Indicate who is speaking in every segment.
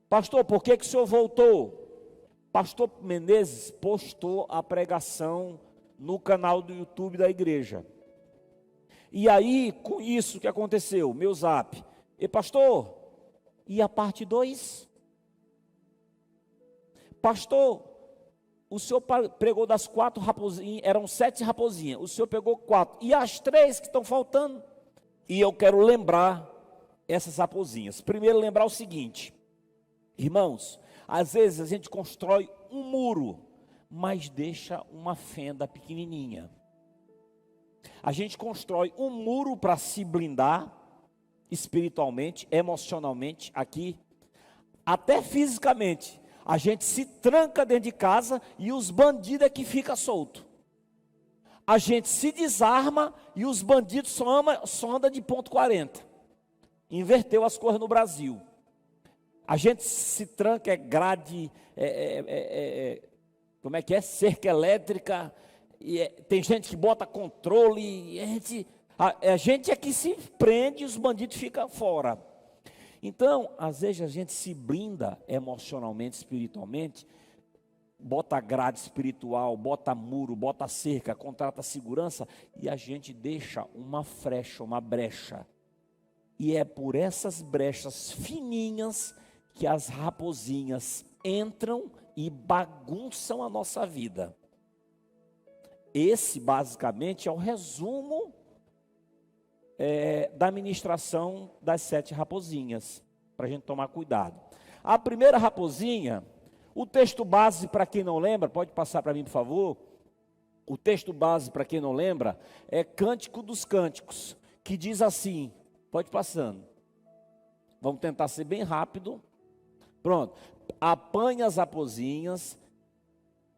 Speaker 1: Pastor, por que o senhor voltou? Pastor Menezes postou a pregação no canal do YouTube da igreja. E aí, com isso, o que aconteceu? Meu zap. E pastor, e a parte 2? Pastor, o senhor pregou das 4 raposinhas, eram 7 raposinhas, o senhor pegou 4, e as 3 que estão faltando? E eu quero lembrar essas raposinhas. Primeiro lembrar o seguinte, irmãos, às vezes a gente constrói um muro, mas deixa uma fenda pequenininha. A gente constrói um muro para se blindar, espiritualmente, emocionalmente, aqui, até fisicamente. A gente se tranca dentro de casa e os bandidos é que ficam soltos. A gente se desarma e os bandidos só andam de ponto 40. Inverteu as coisas no Brasil. A gente se tranca, é grade, como é que é? Cerca elétrica, tem gente que bota controle, a gente é que se prende e os bandidos ficam fora. Então, às vezes a gente se blinda emocionalmente, espiritualmente, bota grade espiritual, bota muro, bota cerca, contrata segurança, e a gente deixa uma brecha. E é por essas brechas fininhas que as raposinhas entram e bagunçam a nossa vida. Esse, basicamente, é o resumo da ministração das 7 raposinhas, para a gente tomar cuidado. A primeira raposinha, o texto base, para quem não lembra, pode passar para mim, por favor. O texto base, para quem não lembra, é Cântico dos Cânticos, que diz assim, pode passando. Vamos tentar ser bem rápido. Pronto. Apanhe as raposinhas,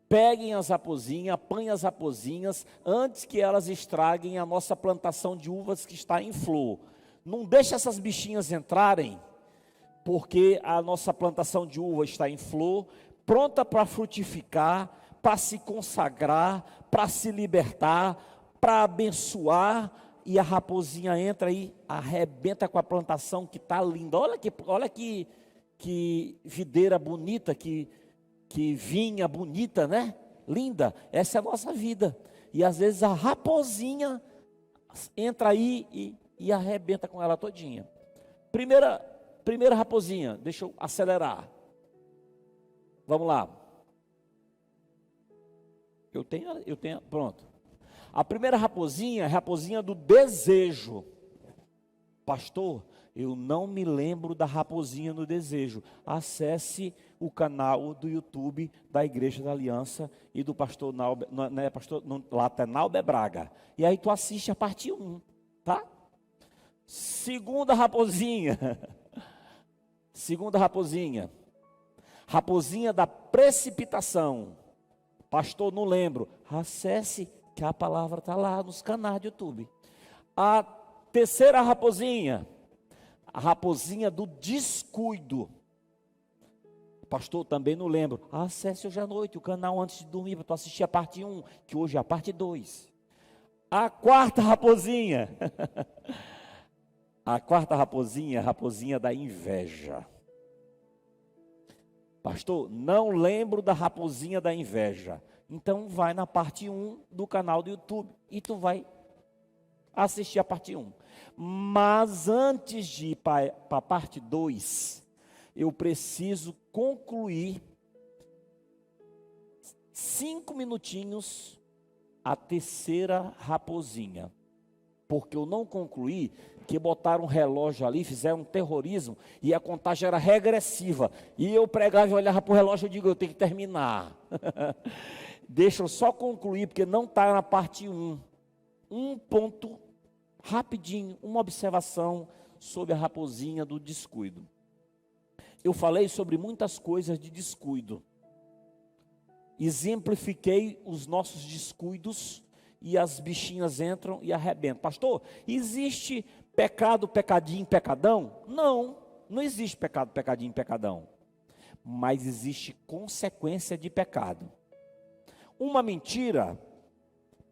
Speaker 1: peguem as raposinhas, apanhem as raposinhas, antes que elas estraguem a nossa plantação de uvas que está em flor. Não deixe essas bichinhas entrarem, porque a nossa plantação de uva está em flor, pronta para frutificar, para se consagrar, para se libertar, para abençoar, e a raposinha entra e arrebenta com a plantação que está linda. Olha que videira bonita, que vinha bonita, né? Linda. Essa é a nossa vida. E às vezes a raposinha entra aí e arrebenta com ela todinha. Primeira raposinha, deixa eu acelerar. Vamos lá. Eu tenho, pronto. A primeira raposinha é a raposinha do desejo. Pastor, eu não me lembro da raposinha no desejo. Acesse o canal do YouTube da Igreja da Aliança e do pastor Nauber Braga. E aí tu assiste a parte 1, tá? Segunda raposinha. Segunda raposinha. Raposinha da precipitação. Pastor, não lembro. Acesse que a palavra está lá nos canais do YouTube. A terceira raposinha. A raposinha do descuido. Pastor, também não lembro. Acesse hoje à noite o canal antes de dormir para tu assistir a parte 1, que hoje é a parte 2. A quarta raposinha. A quarta raposinha é a raposinha da inveja. Pastor, não lembro da raposinha da inveja. Então vai na parte 1 do canal do YouTube e tu vai assistir a parte 1. Mas antes de ir para a parte 2, eu preciso concluir 5 minutinhos a terceira raposinha. Porque eu não concluí, que botaram um relógio ali, fizeram um terrorismo, e a contagem era regressiva. E eu pregava e olhava para o relógio e digo, eu tenho que terminar. Deixa eu só concluir, porque não está na parte 1. Um ponto, rapidinho, uma observação sobre a raposinha do descuido. Eu falei sobre muitas coisas de descuido. Exemplifiquei os nossos descuidos e as bichinhas entram e arrebentam. Pastor, existe pecado, pecadinho, pecadão? Não, não existe pecado, pecadinho, pecadão. Mas existe consequência de pecado. Uma mentira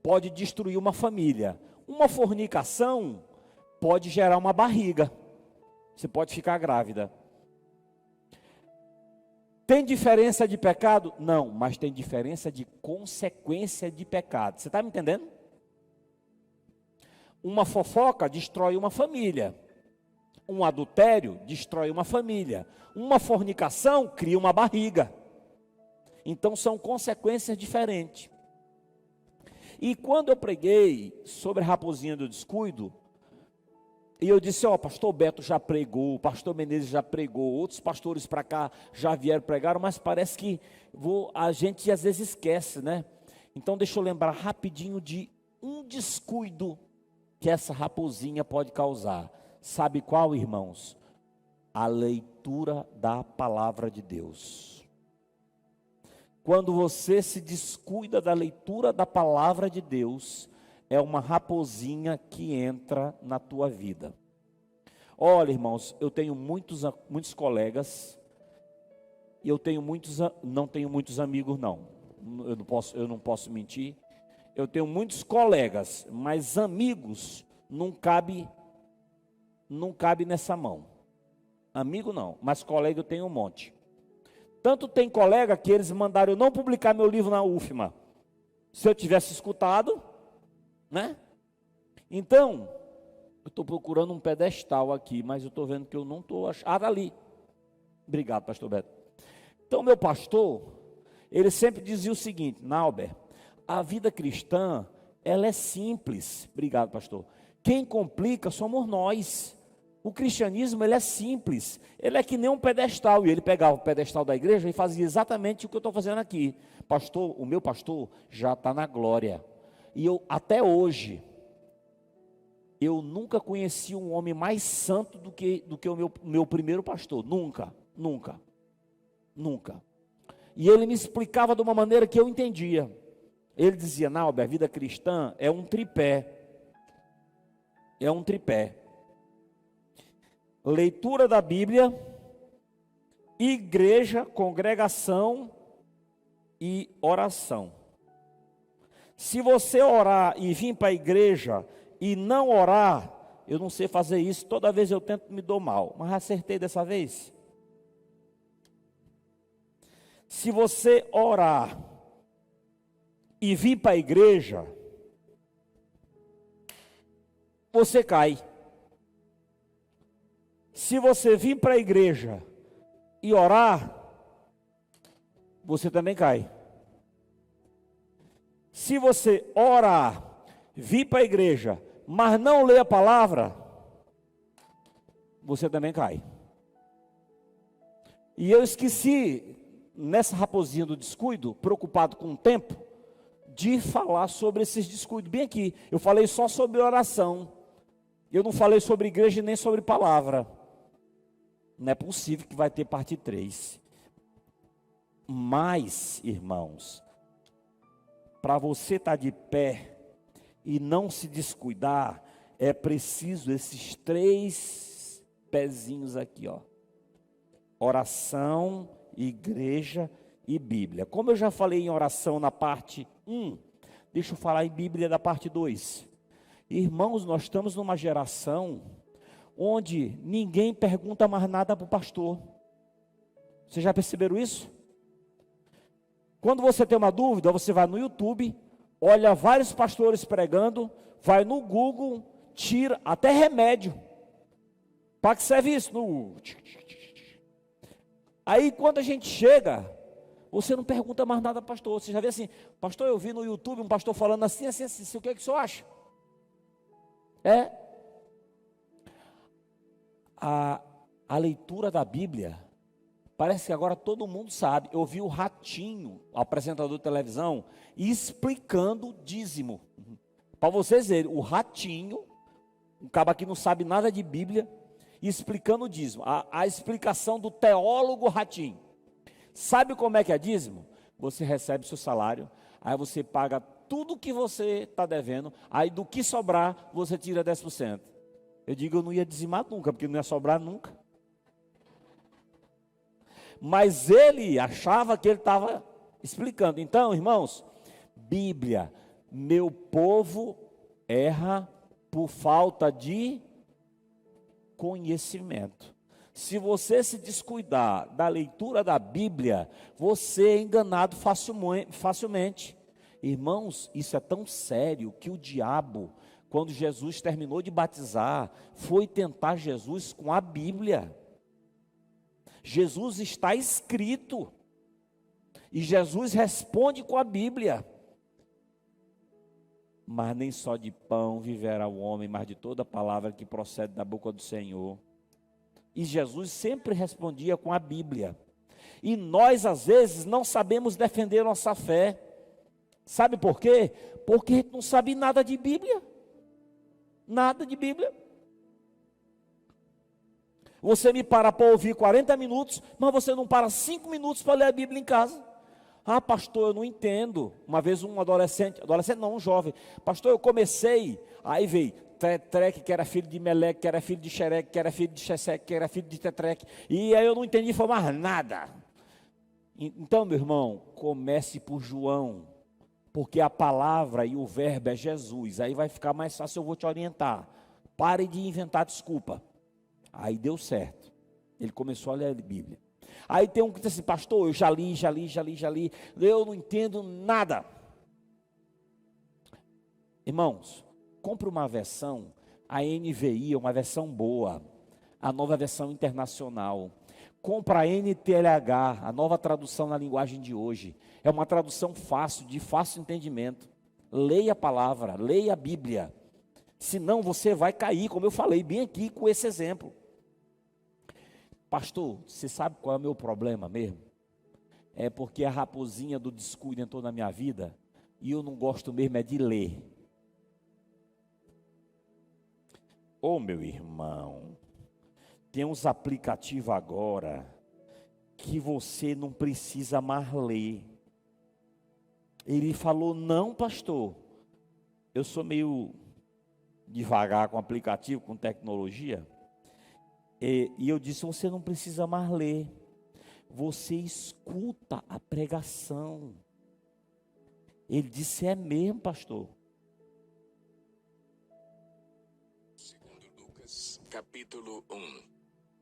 Speaker 1: pode destruir uma família. Uma fornicação pode gerar uma barriga. Você pode ficar grávida. Tem diferença de pecado? Não, mas tem diferença de consequência de pecado. Você está me entendendo? Uma fofoca destrói uma família. Um adultério destrói uma família. Uma fornicação cria uma barriga. Então são consequências diferentes. E quando eu preguei sobre a raposinha do descuido, e eu disse, pastor Beto já pregou, pastor Menezes já pregou, outros pastores para cá já vieram pregaram, mas parece que a gente às vezes esquece, né? Então deixa eu lembrar rapidinho de um descuido que essa raposinha pode causar. Sabe qual, irmãos? A leitura da palavra de Deus. Quando você se descuida da leitura da palavra de Deus, é uma raposinha que entra na tua vida. Olha, irmãos, eu tenho muitos colegas, e não tenho muitos amigos não. Eu não posso mentir. Eu tenho muitos colegas, mas amigos não cabe nessa mão. Amigo não, mas colega eu tenho um monte. Tanto tem colega que eles mandaram eu não publicar meu livro na UFMA. Se eu tivesse escutado, né? Então, eu estou procurando um pedestal aqui, mas eu estou vendo que eu não estou achando. Ali. Obrigado, pastor Beto. Então, meu pastor, ele sempre dizia o seguinte: Nauber, a vida cristã, ela é simples. Obrigado, pastor. Quem complica somos nós. O cristianismo, ele é simples. Ele é que nem um pedestal. E ele pegava o pedestal da igreja e fazia exatamente o que eu estou fazendo aqui. Pastor, o meu pastor já está na glória. E eu, até hoje, eu nunca conheci um homem mais santo do que o meu primeiro pastor. Nunca. E ele me explicava de uma maneira que eu entendia. Ele dizia, Nauber, a vida cristã é um tripé. É um tripé. Leitura da Bíblia, igreja, congregação e oração. Se você orar e vir para a igreja e não orar, eu não sei fazer isso, toda vez eu tento me dou mal, mas acertei dessa vez. Se você orar e vir para a igreja, você cai. Se você vir para a igreja e orar, você também cai. Se você orar, vir para a igreja, mas não ler a palavra, você também cai. E eu esqueci, nessa raposinha do descuido, preocupado com o tempo, de falar sobre esses descuidos. Bem aqui, eu falei só sobre oração. Eu não falei sobre igreja nem sobre palavra. Não é possível que vai ter parte 3. Mas, irmãos, para você estar de pé e não se descuidar, é preciso esses 3 pezinhos aqui, ó. Oração, igreja e Bíblia. Como eu já falei em oração na parte 1, deixa eu falar em Bíblia da parte 2. Irmãos, nós estamos numa geração onde ninguém pergunta mais nada para o pastor. Vocês já perceberam isso? Quando você tem uma dúvida, você vai no YouTube, olha vários pastores pregando, vai no Google, tira até remédio. Para que serve isso? Aí quando a gente chega, você não pergunta mais nada ao pastor. Você já vê assim, pastor, eu vi no YouTube um pastor falando assim, o que é que o senhor acha? A leitura da Bíblia, parece que agora todo mundo sabe. Eu vi o Ratinho, o apresentador de televisão, explicando o dízimo. Para vocês verem, o Ratinho, um cara que não sabe nada de Bíblia, explicando o dízimo. A explicação do teólogo Ratinho. Sabe como é que é dízimo? Você recebe seu salário, aí você paga tudo que você está devendo, aí do que sobrar, você tira 10%. Eu digo, eu não ia dizimar nunca, porque não ia sobrar nunca. Mas ele achava que ele estava explicando. Então, irmãos, Bíblia, meu povo erra por falta de conhecimento. Se você se descuidar da leitura da Bíblia, você é enganado facilmente. Irmãos, isso é tão sério que o diabo, quando Jesus terminou de batizar, foi tentar Jesus com a Bíblia. Jesus está escrito, e Jesus responde com a Bíblia. Mas nem só de pão viverá o homem, mas de toda palavra que procede da boca do Senhor. E Jesus sempre respondia com a Bíblia. E nós, às vezes, não sabemos defender nossa fé. Sabe por quê? Porque a gente não sabe nada de Bíblia. Nada de Bíblia. Você me para ouvir 40 minutos, mas você não para 5 minutos para ler a Bíblia em casa. Ah, pastor, eu não entendo. Uma vez um adolescente não, um jovem. Pastor, eu comecei, aí veio Tetrec, que era filho de Meleque, que era filho de Xereque, que era filho de Xeseque, que era filho de Tetrec. E aí eu não entendi, foi mais nada. Então, meu irmão, comece por João, porque a palavra e o verbo é Jesus. Aí vai ficar mais fácil, eu vou te orientar. Pare de inventar desculpa. Aí deu certo. Ele começou a ler a Bíblia. Aí tem um que diz assim, pastor, eu já li, eu não entendo nada. Irmãos, compre uma versão, a NVI, uma versão boa, a nova versão internacional. Compra a NTLH, a nova tradução na linguagem de hoje. É uma tradução fácil, de fácil entendimento. Leia a palavra, leia a Bíblia. Senão você vai cair, como eu falei bem aqui com esse exemplo. Pastor, você sabe qual é o meu problema mesmo? É porque a raposinha do descuido entrou na minha vida e eu não gosto mesmo é de ler. Ô meu irmão, tem uns aplicativos agora que você não precisa mais ler. Ele falou, não pastor, eu sou meio devagar com aplicativo, com tecnologia. E eu disse, você não precisa mais ler, você escuta a pregação. Ele disse, é mesmo, pastor?
Speaker 2: Segundo Lucas, capítulo 1.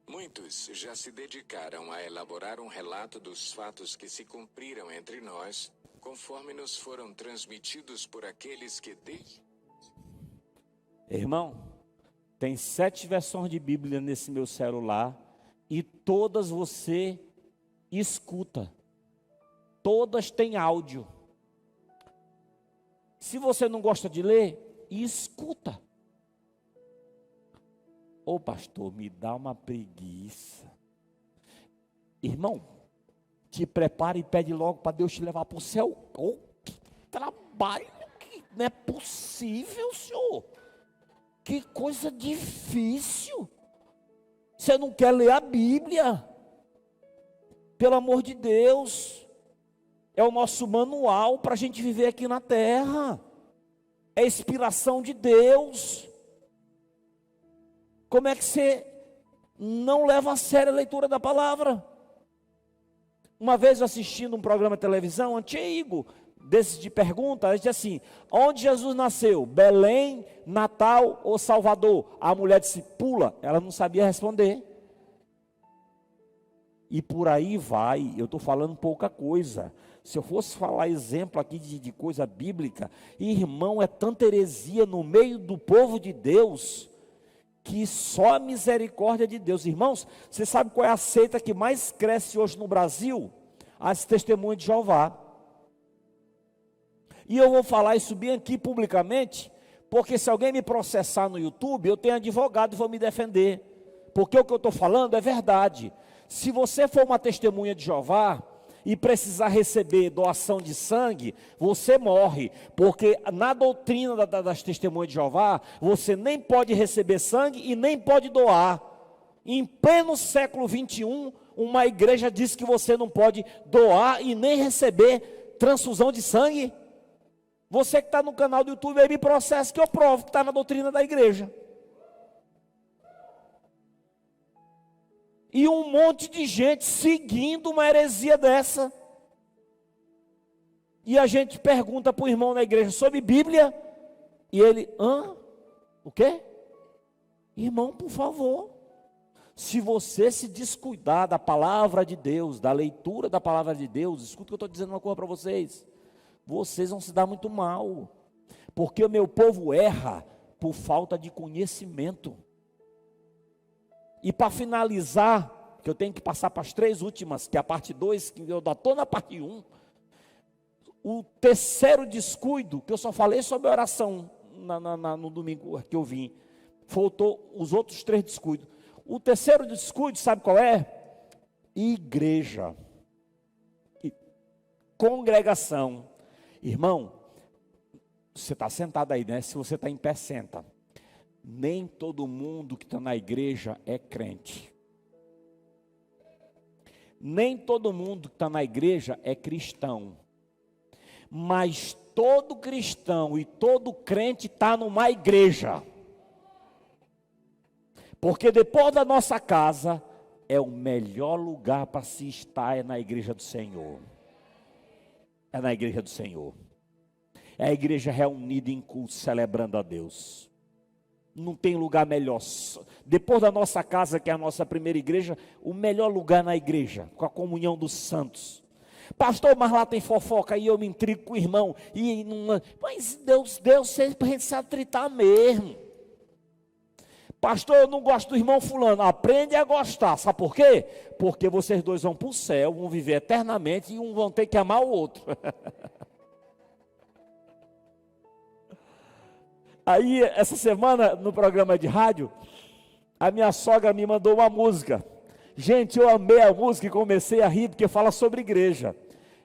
Speaker 2: Muitos já se dedicaram a elaborar um relato dos fatos que se cumpriram entre nós, conforme nos foram transmitidos por aqueles que...
Speaker 1: Irmão, tem 7 versões de Bíblia nesse meu celular e todas você escuta. Todas têm áudio. Se você não gosta de ler, escuta. Ô pastor, me dá uma preguiça. Irmão, te prepare e pede logo para Deus te levar para o céu. Oh, que trabalho, que não é possível, senhor. Que coisa difícil. Você não quer ler a Bíblia? Pelo amor de Deus. É o nosso manual para a gente viver aqui na terra. É a inspiração de Deus. Como é que você não leva a sério a leitura da palavra? Uma vez eu assistindo um programa de televisão antigo, desses de pergunta, ele disse assim, onde Jesus nasceu? Belém, Natal ou Salvador? A mulher disse, pula, ela não sabia responder. E por aí vai, eu estou falando pouca coisa. Se eu fosse falar exemplo aqui de coisa bíblica, irmão, é tanta heresia no meio do povo de Deus, que só a misericórdia de Deus. Irmãos, você sabe qual é a seita que mais cresce hoje no Brasil? As Testemunhas de Jeová. E eu vou falar isso bem aqui publicamente, porque se alguém me processar no YouTube, eu tenho advogado e vou me defender. Porque o que eu estou falando é verdade. Se você for uma testemunha de Jeová e precisar receber doação de sangue, você morre. Porque na doutrina das testemunhas de Jeová, você nem pode receber sangue e nem pode doar. Em pleno século 21, uma igreja diz que você não pode doar e nem receber transfusão de sangue. Você que está no canal do YouTube aí me processa que eu provo que está na doutrina da igreja. E um monte de gente seguindo uma heresia dessa. E a gente pergunta para o irmão na igreja sobre Bíblia. E ele, o quê? Irmão, por favor. Se você se descuidar da palavra de Deus, da leitura da palavra de Deus, escuta que eu estou dizendo uma coisa para vocês. Vocês vão se dar muito mal. Porque o meu povo erra por falta de conhecimento. E para finalizar, que eu tenho que passar para as 3 últimas, que é a parte 2, que eu estou na parte 1. O terceiro descuido, que eu só falei sobre oração no domingo que eu vim. Faltou os outros 3 descuidos. O terceiro descuido, sabe qual é? Igreja. Congregação. Irmão, você está sentado aí, né? Se você está em pé, senta. Nem todo mundo que está na igreja é crente. Nem todo mundo que está na igreja é cristão. Mas todo cristão e todo crente está numa igreja. Porque depois da nossa casa, é o melhor lugar para se estar, é na igreja do Senhor. É na igreja do Senhor. É a igreja reunida em culto, celebrando a Deus. Não tem lugar melhor. Depois da nossa casa, que é a nossa primeira igreja, o melhor lugar na igreja, com a comunhão dos santos. Pastor, mas lá tem fofoca e eu me intrigo com o irmão. Mas Deus sempre para a gente se atritar mesmo. Pastor, eu não gosto do irmão fulano. Aprende a gostar. Sabe por quê? Porque vocês dois vão para o céu, vão viver eternamente e um vão ter que amar o outro. Aí, essa semana, no programa de rádio, a minha sogra me mandou uma música. Gente, eu amei a música e comecei a rir, porque fala sobre igreja.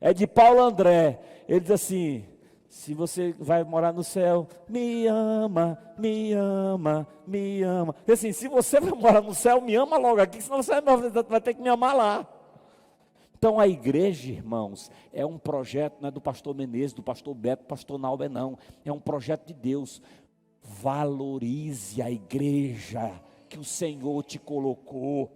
Speaker 1: É de Paulo André. Ele diz assim: se você vai morar no céu, me ama, me ama, me ama. Diz assim, se você vai morar no céu, me ama logo aqui, senão você vai ter que me amar lá. Então a igreja, irmãos, é um projeto, não é do pastor Menezes, do pastor Beto, do pastor Nauber, não. É um projeto de Deus. Valorize a igreja que o Senhor te colocou.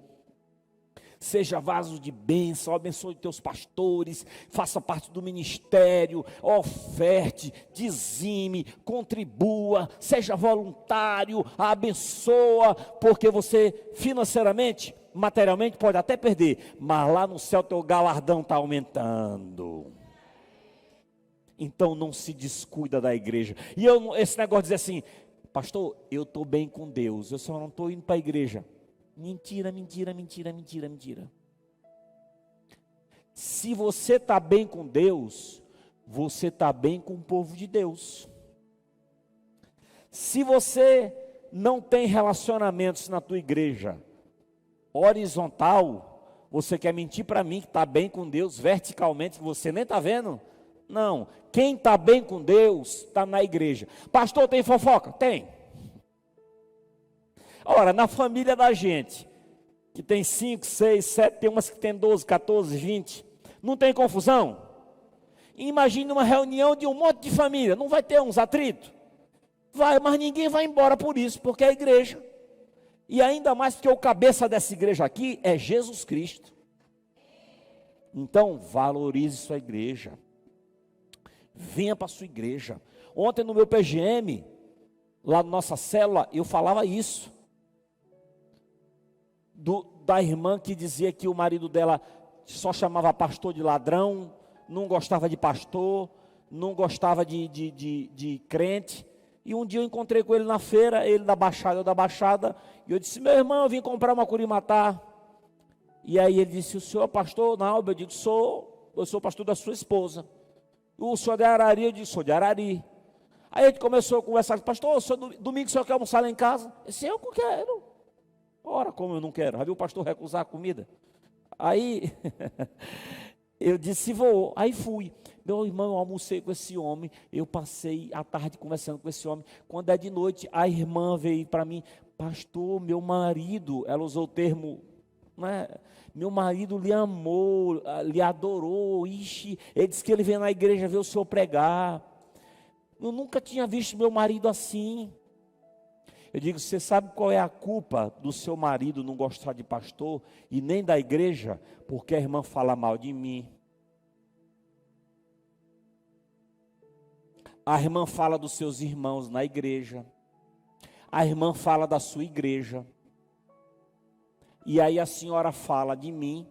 Speaker 1: Seja vaso de bênção, abençoe teus pastores, faça parte do ministério, oferte, dizime, contribua, seja voluntário, abençoa, porque você financeiramente, materialmente pode até perder, mas lá no céu teu galardão está aumentando. Então não se descuida da igreja. E esse negócio de dizer assim, pastor, eu estou bem com Deus, eu só não estou indo para a igreja. Mentira, mentira, mentira, mentira, mentira. Se você está bem com Deus, você está bem com o povo de Deus. Se você não tem relacionamentos na tua igreja horizontal, você quer mentir para mim que está bem com Deus verticalmente, que você nem está vendo? Não, quem está bem com Deus está na igreja. Pastor, tem fofoca? Tem. Ora, na família da gente, que tem 5, 6, 7, tem umas que tem 12, 14, 20, não tem confusão? Imagine uma reunião de um monte de família, não vai ter uns atritos? Vai, mas ninguém vai embora por isso, porque é a igreja. E ainda mais porque o cabeça dessa igreja aqui é Jesus Cristo. Então, valorize sua igreja. Venha para a sua igreja. Ontem no meu PGM, lá na nossa célula, eu falava isso. Da irmã que dizia que o marido dela só chamava pastor de ladrão, não gostava de pastor, não gostava de crente. E um dia eu encontrei com ele na feira, ele da Baixada, eu da Baixada, e eu disse, meu irmão, eu vim comprar uma curimatá. E aí ele disse, o senhor é pastor? Não, eu digo, eu sou pastor da sua esposa. O senhor é de Arari? Eu disse, sou de Arari. Aí a gente começou a conversar, pastor, domingo o senhor quer almoçar lá em casa? Eu disse, eu não quero. Ora, como eu não quero? Já viu o pastor recusar a comida? Aí, eu disse, vou. Aí fui. Meu irmão, eu almocei com esse homem. Eu passei a tarde conversando com esse homem. Quando é de noite, a irmã veio para mim. Pastor, meu marido, ela usou o termo, né? Meu marido lhe amou, lhe adorou. Ixi, ele disse que ele veio na igreja ver o senhor pregar. Eu nunca tinha visto meu marido assim. Eu digo, você sabe qual é a culpa do seu marido não gostar de pastor e nem da igreja? Porque a irmã fala mal de mim. A irmã fala dos seus irmãos na igreja. A irmã fala da sua igreja. E aí a senhora fala de mim,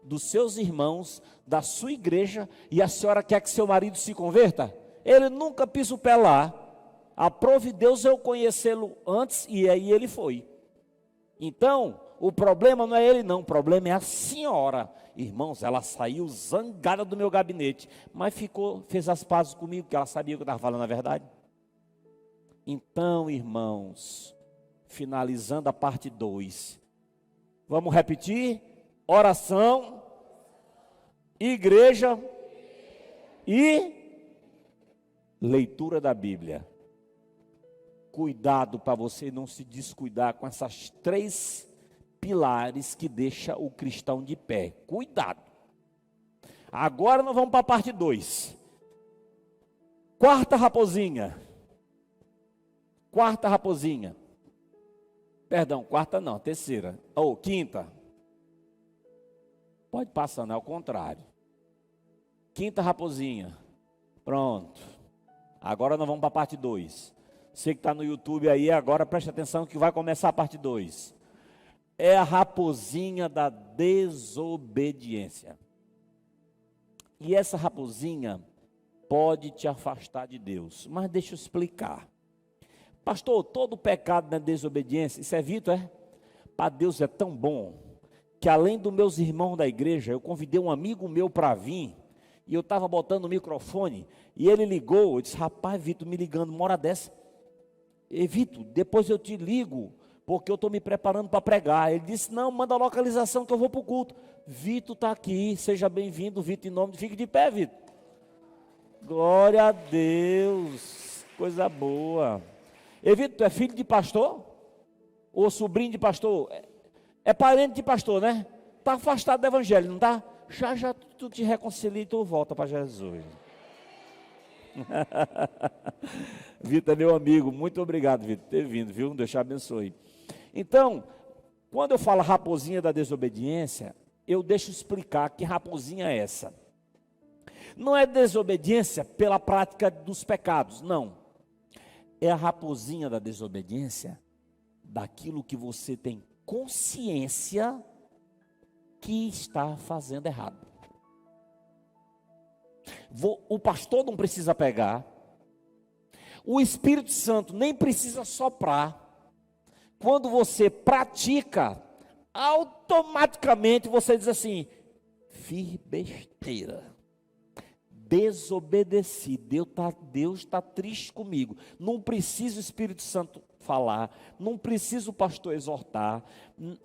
Speaker 1: dos seus irmãos, da sua igreja, e a senhora quer que seu marido se converta? Ele nunca pisa o pé lá. Aprove Deus eu conhecê-lo antes, e aí ele foi. Então, o problema não é ele não, o problema é a senhora. Irmãos, ela saiu zangada do meu gabinete, mas fez as pazes comigo, porque ela sabia que eu estava falando a verdade. Então, irmãos, finalizando a parte 2, vamos repetir? Oração, igreja e leitura da Bíblia. Cuidado para você não se descuidar com essas 3 pilares que deixa o cristão de pé. Cuidado. Agora nós vamos para a parte 2. Quarta raposinha. Perdão, quarta não, terceira. Ou quinta. Pode passar, não é o contrário. Quinta raposinha. Pronto. Agora nós vamos para a parte 2. Você que está no YouTube aí, agora preste atenção que vai começar a parte 2. É a raposinha da desobediência. E essa raposinha pode te afastar de Deus. Mas deixa eu explicar. Pastor, todo pecado na desobediência, isso é Vitor, é? Para Deus é tão bom, que além dos meus irmãos da igreja, eu convidei um amigo meu para vir, e eu estava botando o microfone, e ele ligou, eu disse, rapaz, Vitor, me ligando uma hora dessa. E Vitor, depois eu te ligo, porque eu estou me preparando para pregar. Ele disse, não, manda a localização que eu vou para o culto. Vitor está aqui, seja bem-vindo, Vitor, em nome de... Fique de pé, Vitor. Glória a Deus, coisa boa. E Vitor, tu é filho de pastor? Ou sobrinho de pastor? É parente de pastor, né? Está afastado do evangelho, não está? Já tu te reconcilia e tu volta para Jesus. Vitor é meu amigo, muito obrigado, Vitor, por ter vindo, viu? Deus te abençoe. Então, quando eu falo raposinha da desobediência, eu deixo explicar que raposinha é essa. Não é desobediência pela prática dos pecados, não. É a raposinha da desobediência daquilo que você tem consciência que está fazendo errado. O pastor não precisa pegar, o Espírito Santo nem precisa soprar. Quando você pratica, automaticamente você diz assim, fiz besteira, desobedeci, Deus está triste comigo. Não precisa o Espírito Santo falar, não precisa o pastor exortar,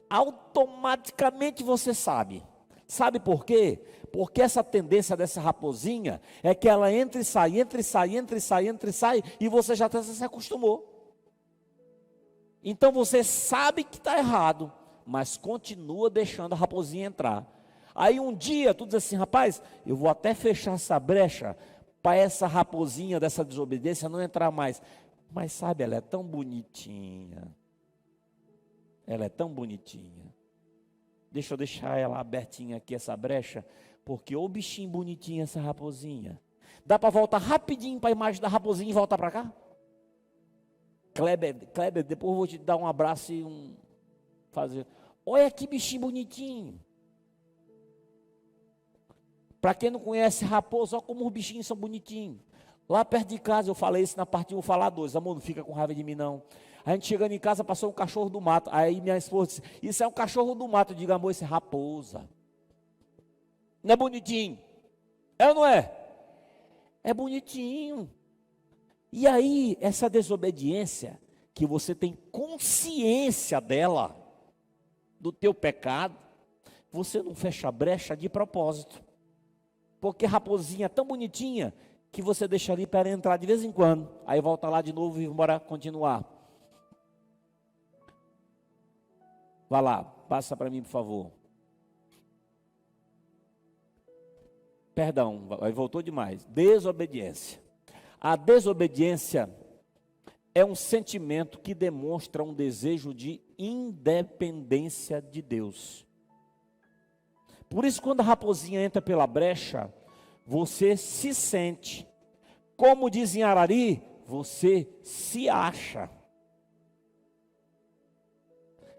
Speaker 1: automaticamente você sabe. Sabe por quê? Porque essa tendência dessa raposinha é que ela entra e sai, e você já até se acostumou. Então você sabe que está errado, mas continua deixando a raposinha entrar. Aí um dia tu diz assim, rapaz, eu vou até fechar essa brecha para essa raposinha dessa desobediência não entrar mais. Mas sabe, ela é tão bonitinha. Ela é tão bonitinha. Deixa eu deixar ela abertinha aqui, essa brecha, porque ô bichinho bonitinho essa raposinha. Dá para voltar rapidinho para a imagem da raposinha e voltar para cá? Kleber, depois eu vou te dar um abraço e fazer. Olha que bichinho bonitinho. Para quem não conhece raposa, olha como os bichinhos são bonitinhos. Lá perto de casa, eu falei isso na parte 1, vou falar 2. Amor, não fica com raiva de mim não. A gente chegando em casa, passou um cachorro do mato. Aí minha esposa disse, isso é um cachorro do mato. Eu digo, amor, isso é raposa. Não é bonitinho? É ou não é? É bonitinho. E aí, essa desobediência, que você tem consciência dela, do teu pecado, você não fecha a brecha de propósito. Porque raposinha é tão bonitinha, que você deixa ali para entrar de vez em quando. Aí volta lá de novo e bora continuar. Vai lá, passa para mim, por favor. Perdão, voltou demais. Desobediência. A desobediência é um sentimento que demonstra um desejo de independência de Deus. Por isso, quando a raposinha entra pela brecha, você se sente, como diz em Arari, você se acha.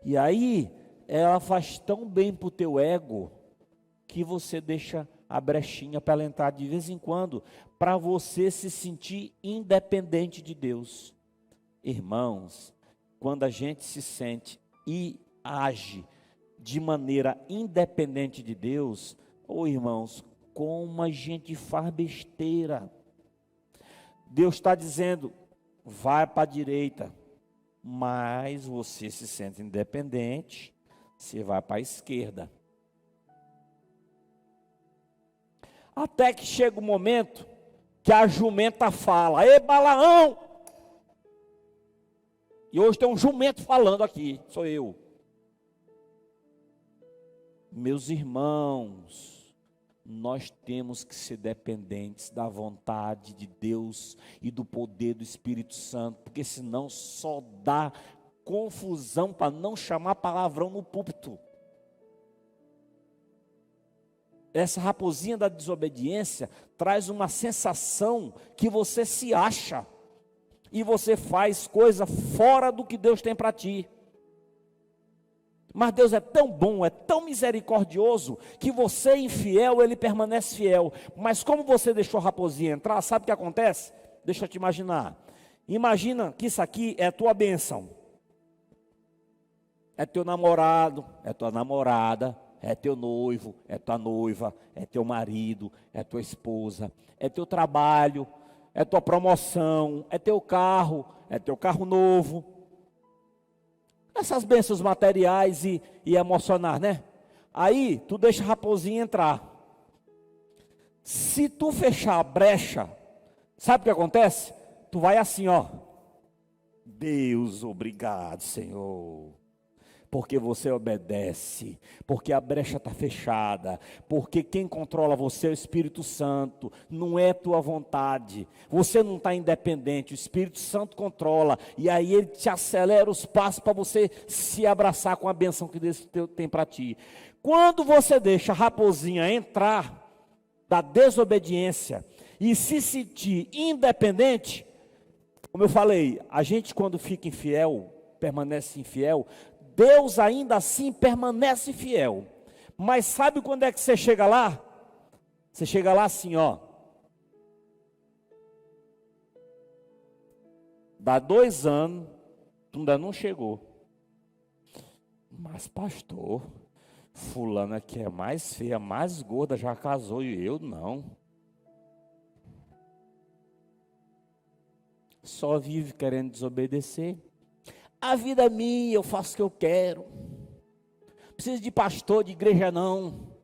Speaker 1: E aí, ela faz tão bem para o teu ego, que você deixa a brechinha para ela entrar de vez em quando, para você se sentir independente de Deus. Irmãos, quando a gente se sente e age de maneira independente de Deus, irmãos, como a gente faz besteira. Deus está dizendo, vai para a direita, mas você se sente independente, você vai para a esquerda. Até que chega o momento que a jumenta fala, ei Balaão! E hoje tem um jumento falando aqui, sou eu. Meus irmãos, nós temos que ser dependentes da vontade de Deus e do poder do Espírito Santo, porque senão só dá confusão para não chamar palavrão no púlpito. Essa raposinha da desobediência traz uma sensação que você se acha e você faz coisa fora do que Deus tem para ti. Mas Deus é tão bom, é tão misericordioso, que você infiel, Ele permanece fiel. Mas como você deixou a raposinha entrar, sabe o que acontece? Deixa eu te imaginar. Imagina que isso aqui é a tua bênção. É teu namorado, é tua namorada, é teu noivo, é tua noiva, é teu marido, é tua esposa, é teu trabalho, é tua promoção, é teu carro novo. Essas bênçãos materiais e emocionais, né? Aí, tu deixa a raposinha entrar. Se tu fechar a brecha, sabe o que acontece? Tu vai assim, ó. Deus, obrigado, Senhor. Porque você obedece, porque a brecha está fechada, porque quem controla você é o Espírito Santo, não é tua vontade, você não está independente, o Espírito Santo controla, e aí ele te acelera os passos para você se abraçar com a bênção que Deus tem para ti. Quando você deixa a raposinha entrar da desobediência e se sentir independente, como eu falei, a gente quando fica infiel, permanece infiel, Deus ainda assim permanece fiel. Mas sabe quando é que você chega lá? Você chega lá assim, ó. Dá 2 anos, tu ainda não chegou. Mas pastor, fulana que é mais feia, mais gorda, já casou e eu não. Só vive querendo desobedecer. A vida é minha, eu faço o que eu quero. Não preciso de pastor, de igreja não.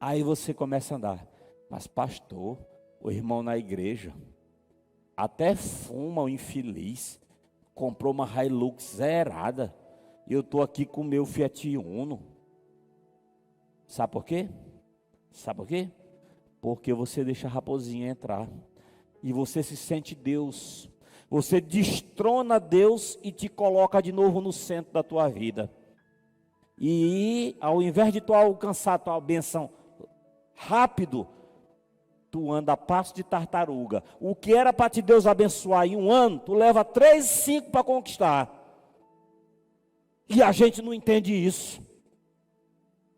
Speaker 1: Aí você começa a andar. Mas pastor, o irmão na igreja, até fuma o infeliz. Comprou uma Hilux zerada. E eu estou aqui com o meu Fiat Uno. Sabe por quê? Sabe por quê? Porque você deixa a raposinha entrar. E você se sente Deus. Você destrona Deus e te coloca de novo no centro da tua vida. E ao invés de tu alcançar a tua bênção rápido, tu anda a passo de tartaruga. O que era para te Deus abençoar em 1 ano, tu leva 3, 5 para conquistar. E a gente não entende isso.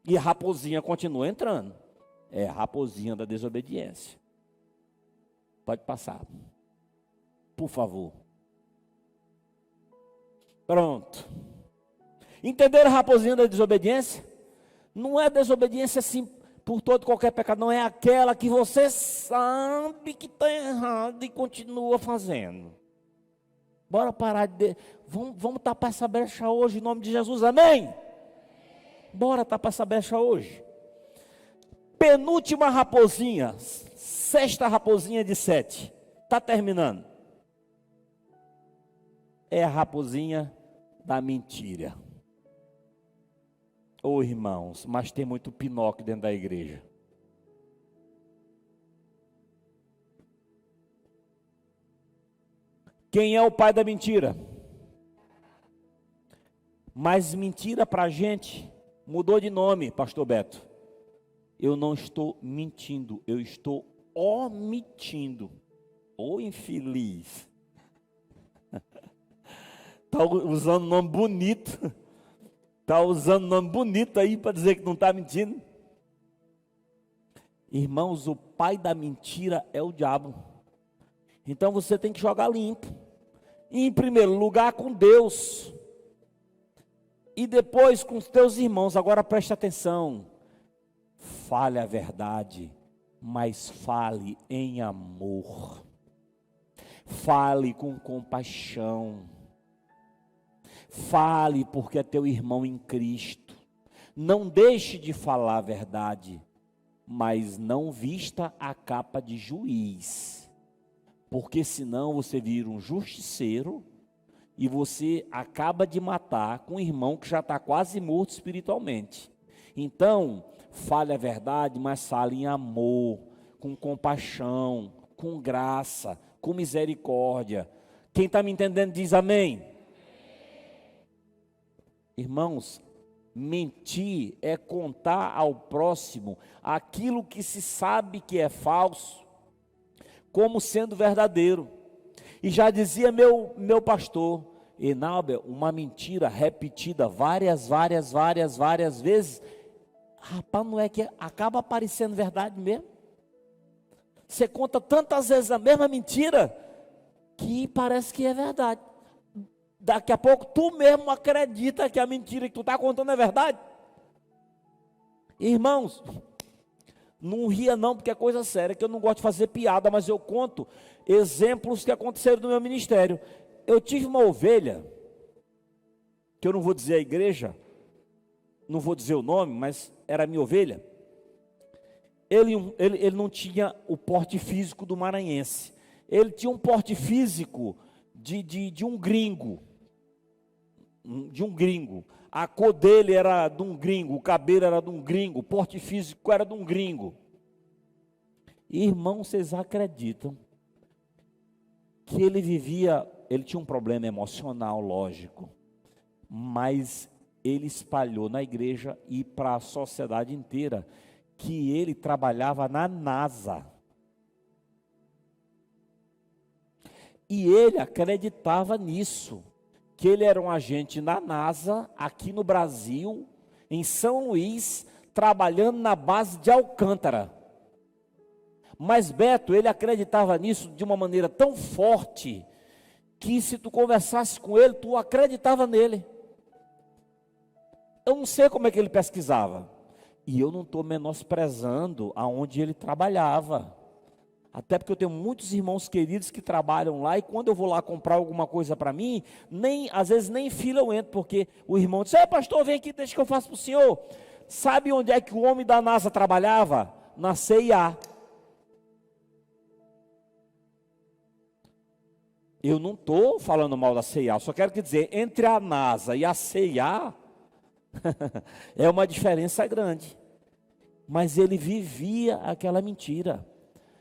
Speaker 1: E a raposinha continua entrando. É a raposinha da desobediência. Pode passar. Por favor. Pronto. Entenderam a raposinha da desobediência? Não é desobediência assim por todo qualquer pecado, não é aquela que você sabe que está errado e continua fazendo. Bora parar de... Vamos tapar essa brecha hoje em nome de Jesus, amém? Bora tapar essa brecha hoje. Penúltima raposinha, 6ª raposinha de 7. Está terminando. É a raposinha da mentira. Irmãos, mas tem muito Pinóquio dentro da igreja. Quem é o pai da mentira? Mas mentira para a gente mudou de nome, pastor Beto. Eu não estou mentindo, eu estou omitindo. Infeliz. Está usando um nome bonito, Está usando nome bonito aí para dizer que não está mentindo. Irmãos, o pai da mentira é o diabo. Então você tem que jogar limpo. E em primeiro lugar com Deus. E depois com os teus irmãos. Agora preste atenção. Fale a verdade, mas fale em amor. Fale com compaixão. Fale porque é teu irmão em Cristo. Não deixe de falar a verdade, mas não vista a capa de juiz. Porque senão você vira um justiceiro e você acaba de matar com um irmão que já está quase morto espiritualmente. Então, fale a verdade, mas fale em amor, com compaixão, com graça, com misericórdia. Quem está me entendendo diz amém. Irmãos, mentir é contar ao próximo aquilo que se sabe que é falso, como sendo verdadeiro. E já dizia meu pastor, Enalber, uma mentira repetida várias vezes, rapaz, não é que acaba aparecendo verdade mesmo? Você conta tantas vezes a mesma mentira, que parece que é verdade. Daqui a pouco tu mesmo acredita que a mentira que tu está contando é verdade. Irmãos, não ria não, porque é coisa séria, que eu não gosto de fazer piada, mas eu conto exemplos que aconteceram no meu ministério. Eu tive uma ovelha, que eu não vou dizer a igreja, não vou dizer o nome, mas era a minha ovelha. Ele não tinha o porte físico do maranhense, ele tinha um porte físico de um gringo, a cor dele era de um gringo, o cabelo era de um gringo, o porte físico era de um gringo. Irmão, vocês acreditam que ele tinha um problema emocional, lógico, mas ele espalhou na igreja e para a sociedade inteira que ele trabalhava na NASA. E ele acreditava nisso, que ele era um agente na NASA, aqui no Brasil, em São Luís, trabalhando na base de Alcântara. Mas Beto, ele acreditava nisso de uma maneira tão forte, que se tu conversasse com ele, tu acreditava nele. Eu não sei como é que ele pesquisava, e eu não estou menosprezando aonde ele trabalhava. Até porque eu tenho muitos irmãos queridos que trabalham lá, e quando eu vou lá comprar alguma coisa para mim, às vezes nem fila eu entro, porque o irmão diz, pastor, vem aqui, deixa que eu faço para o senhor. Sabe onde é que o homem da NASA trabalhava? Na CIA. Eu não estou falando mal da CIA, só quero dizer, entre a NASA e a CIA, é uma diferença grande. Mas ele vivia aquela mentira.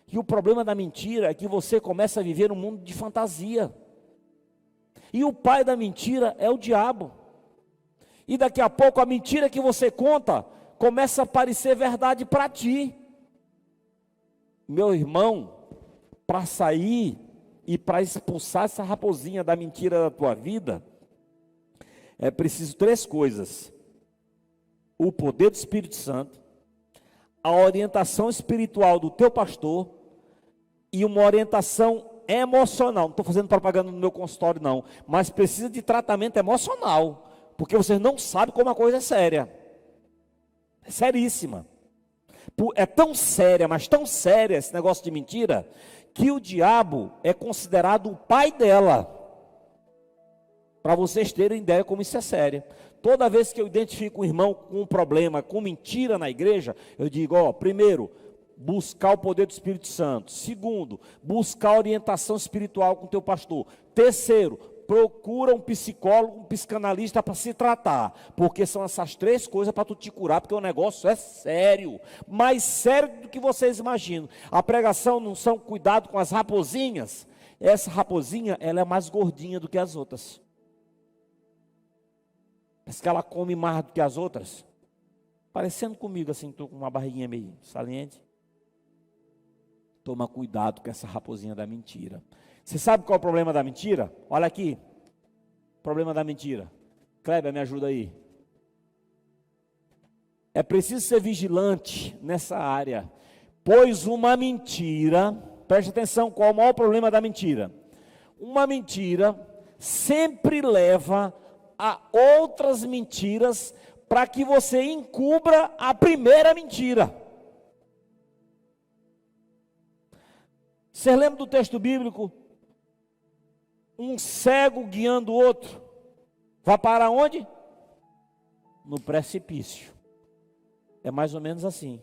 Speaker 1: E o problema da mentira é que você começa a viver um mundo de fantasia. E o pai da mentira é o diabo. E daqui a pouco a mentira que você conta começa a parecer verdade para ti. Meu irmão, para sair e para expulsar essa raposinha da mentira da tua vida, é preciso 3 coisas: o poder do Espírito Santo, a orientação espiritual do teu pastor e uma orientação emocional. Não estou fazendo propaganda no meu consultório não, mas precisa de tratamento emocional, porque vocês não sabem como a coisa é séria. É seríssima. É tão séria, mas tão séria esse negócio de mentira, que o diabo é considerado o pai dela. Para vocês terem ideia como isso é sério. Toda vez que eu identifico um irmão com um problema, com mentira na igreja, eu digo, primeiro, buscar o poder do Espírito Santo. Segundo, buscar a orientação espiritual com o teu pastor. Terceiro, procura um psicólogo, um psicanalista para se tratar, porque são essas 3 coisas para tu te curar, porque o negócio é sério, mais sério do que vocês imaginam. A pregação não são cuidado com as raposinhas. Essa raposinha, ela é mais gordinha do que as outras. Parece que ela come mais do que as outras. Parecendo comigo assim, estou com uma barriguinha meio saliente. Toma cuidado com essa raposinha da mentira. Você sabe qual é o problema da mentira? Olha aqui. Problema da mentira. Kleber, me ajuda aí. É preciso ser vigilante nessa área, pois uma mentira, preste atenção qual é o maior problema da mentira. Uma mentira sempre leva a outras mentiras para que você encubra a primeira mentira. Você lembra do texto bíblico? Um cego guiando o outro. Vai parar onde? No precipício. É mais ou menos assim.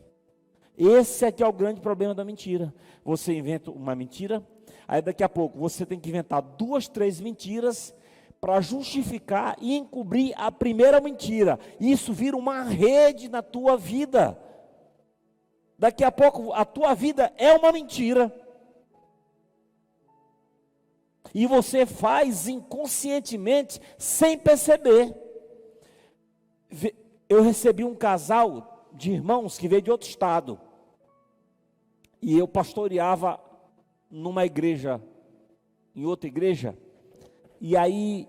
Speaker 1: Esse é que é o grande problema da mentira. Você inventa uma mentira, aí daqui a pouco você tem que inventar 2, 3 mentiras para justificar e encobrir a primeira mentira. Isso vira uma rede na tua vida. Daqui a pouco a tua vida é uma mentira. E você faz inconscientemente, sem perceber. Eu recebi um casal de irmãos que veio de outro estado. E eu pastoreava numa igreja, em outra igreja. E aí,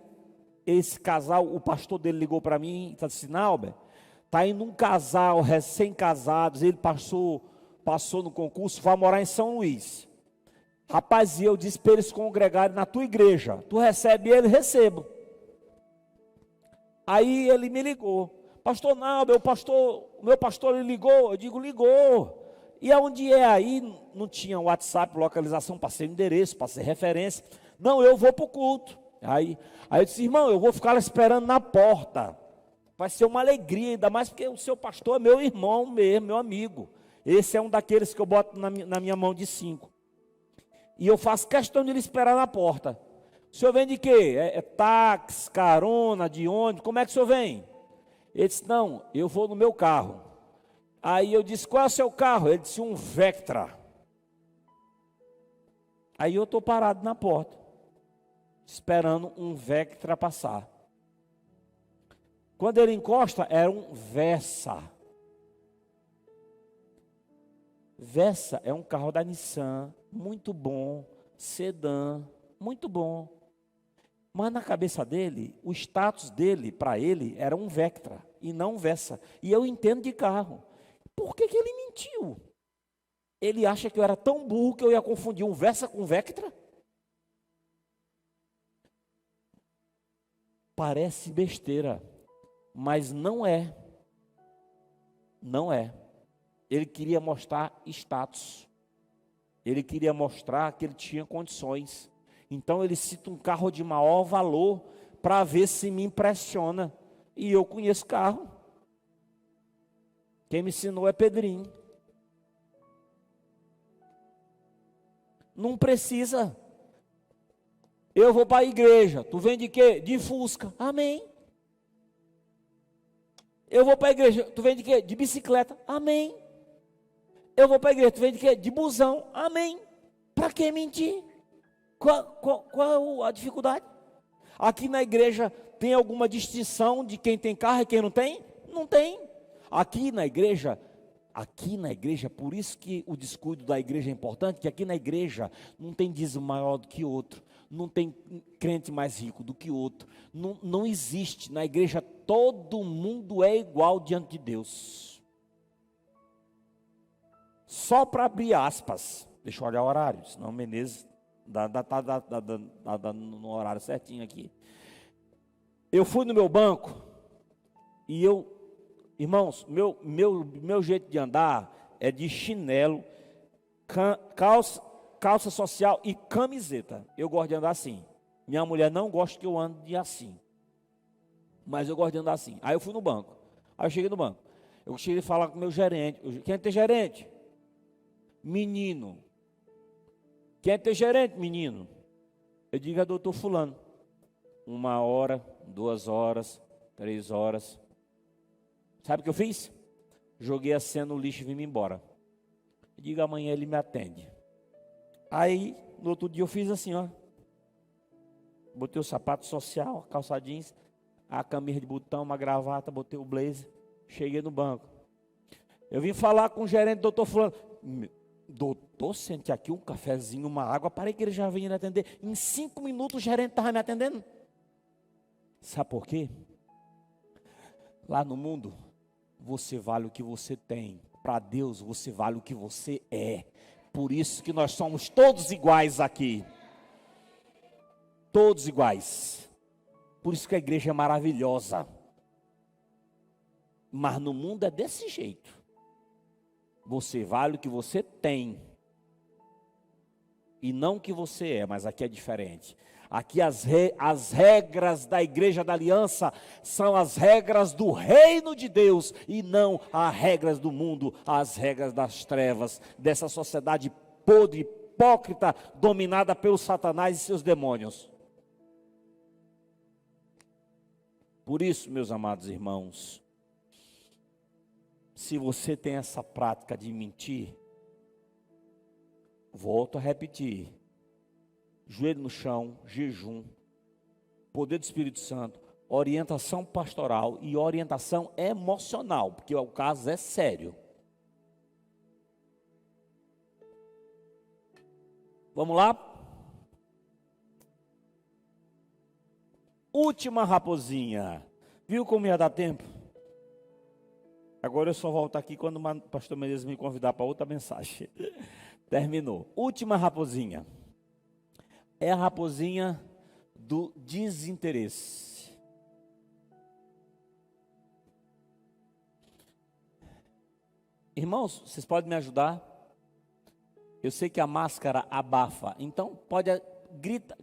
Speaker 1: esse casal, o pastor dele ligou para mim e disse assim: Albert, está indo um casal recém-casados, ele passou no concurso, vai morar em São Luís. Rapaz, e eu disse para eles congregarem na tua igreja. Tu recebe ele? Recebo. Aí ele me ligou. Pastor Naldo, o meu pastor ele ligou. Eu digo, ligou. E aonde é aí? Não tinha WhatsApp, localização, passei o endereço, passei referência. Não, eu vou para o culto. Aí eu disse, irmão, eu vou ficar lá esperando na porta. Vai ser uma alegria, ainda mais porque o seu pastor é meu irmão mesmo, meu amigo. Esse é um daqueles que eu boto na minha mão de 5. E eu faço questão de ele esperar na porta. O senhor vem de quê? É táxi, carona, de ônibus? Como é que o senhor vem? Ele disse, não, eu vou no meu carro. Aí eu disse, qual é o seu carro? Ele disse, um Vectra. Aí eu estou parado na porta, esperando um Vectra passar. Quando ele encosta, era um Versa. Versa é um carro da Nissan, muito bom, sedã, muito bom. Mas na cabeça dele, o status dele, para ele, era um Vectra e não um Versa. E eu entendo de carro. Por que ele mentiu? Ele acha que eu era tão burro que eu ia confundir um Versa com um Vectra? Parece besteira, mas não é. Não é. Ele queria mostrar status. Ele queria mostrar que ele tinha condições. Então ele cita um carro de maior valor para ver se me impressiona. E eu conheço carro. Quem me ensinou é Pedrinho. Não precisa. Eu vou para a igreja. Tu vem de quê? De Fusca. Amém. Eu vou para a igreja. Tu vem de quê? De bicicleta. Amém. Eu vou para a igreja. Tu vem de quê? De busão. Amém. Para que mentir? Qual a dificuldade? Aqui na igreja tem alguma distinção de quem tem carro e quem não tem? Não tem. Aqui na igreja, por isso que o descuido da igreja é importante, que aqui na igreja não tem dízimo maior do que outro, não tem crente mais rico do que outro, não existe. Na igreja todo mundo é igual diante de Deus. Só para abrir aspas, deixa eu olhar o horário, senão o Menezes dá no horário certinho aqui. Eu fui no meu banco e irmãos, meu jeito de andar é de chinelo, calça social e camiseta. Eu gosto de andar assim. Minha mulher não gosta que eu ande assim, mas eu gosto de andar assim. Aí eu fui no banco. Aí eu cheguei no banco. Eu cheguei a falar com o meu gerente. Quem é teu gerente? Menino. Quem é teu gerente, menino? Eu digo, é doutor fulano. 1 hora, 2 horas, 3 horas. Sabe o que eu fiz? Joguei a senha no lixo e vim embora. Eu digo, amanhã ele me atende. Aí, no outro dia eu fiz assim, ó. Botei o sapato social, calça jeans, a camisa de botão, uma gravata, botei o blazer. Cheguei no banco. Eu vim falar com o gerente, doutor fulano. Doutor, sente aqui um cafezinho, uma água. Parei que ele já vinha me atender. Em 5 minutos o gerente estava me atendendo. Sabe por quê? Lá no mundo, você vale o que você tem. Para Deus, você vale o que você é. Por isso que nós somos todos iguais aqui. Todos iguais. Por isso que a igreja é maravilhosa. Mas no mundo é desse jeito. Você vale o que você tem. E não o que você é, mas aqui é diferente. Aqui as regras da igreja da aliança são as regras do reino de Deus e não as regras do mundo, as regras das trevas, dessa sociedade podre, hipócrita, dominada pelo Satanás e seus demônios. Por isso, meus amados irmãos, se você tem essa prática de mentir, volto a repetir, joelho no chão, jejum, poder do Espírito Santo, orientação pastoral e orientação emocional, porque o caso é sério. Vamos lá? Última raposinha. Viu como ia dar tempo? Agora eu só volto aqui quando o pastor Menezes me convidar para outra mensagem. Terminou. Última raposinha. É a raposinha do desinteresse. Irmãos, vocês podem me ajudar? Eu sei que a máscara abafa, então grita,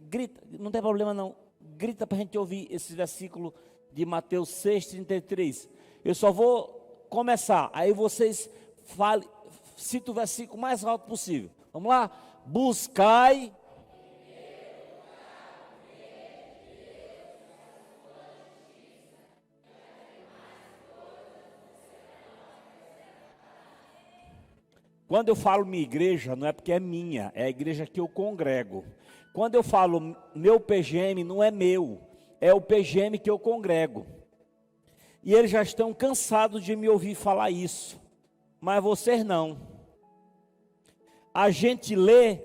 Speaker 1: não tem problema não. Grita para a gente ouvir esse versículo de Mateus 6,33. Eu só vou começar, aí vocês falem, cita o versículo mais alto possível. Vamos lá? Buscai. Quando eu falo minha igreja, não é porque é minha, é a igreja que eu congrego. Quando eu falo meu PGM, não é meu, é o PGM que eu congrego. E eles já estão cansados de me ouvir falar isso, mas vocês não. A gente lê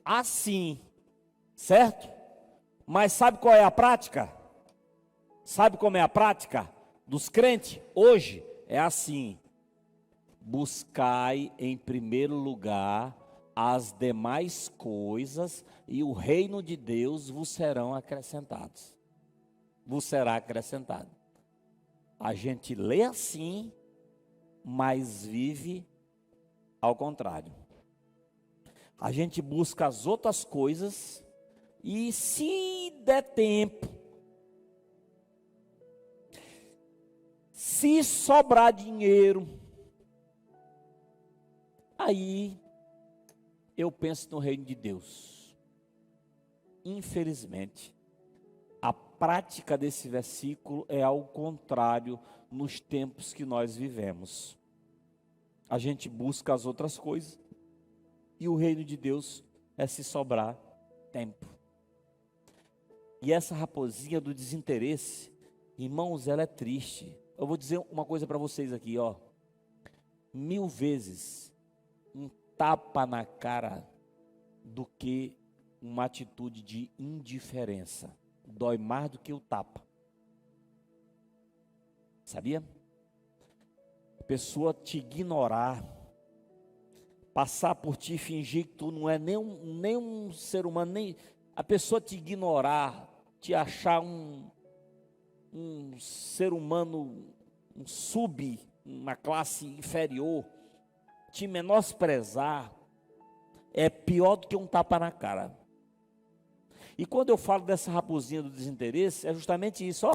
Speaker 1: assim, certo? Mas sabe qual é a prática? Sabe como é a prática dos crentes hoje? É assim: buscai em primeiro lugar as demais coisas e o reino de Deus vos serão acrescentados. Vos será acrescentado. A gente lê assim, mas vive ao contrário. A gente busca as outras coisas e, se der tempo, se sobrar dinheiro, aí eu penso no reino de Deus. Infelizmente, a prática desse versículo é ao contrário nos tempos que nós vivemos. A gente busca as outras coisas e o reino de Deus é se sobrar tempo. E essa raposinha do desinteresse, irmãos, ela é triste. Eu vou dizer uma coisa para vocês aqui, ó. 1000 vezes um tapa na cara do que uma atitude de indiferença. Dói mais do que o tapa. Sabia? A pessoa te ignorar, passar por ti e fingir que tu não é nem um ser humano, nem a pessoa te ignorar, te achar um ser humano, uma classe inferior, te menosprezar, é pior do que um tapa na cara. E quando eu falo dessa raposinha do desinteresse, é justamente isso, ó.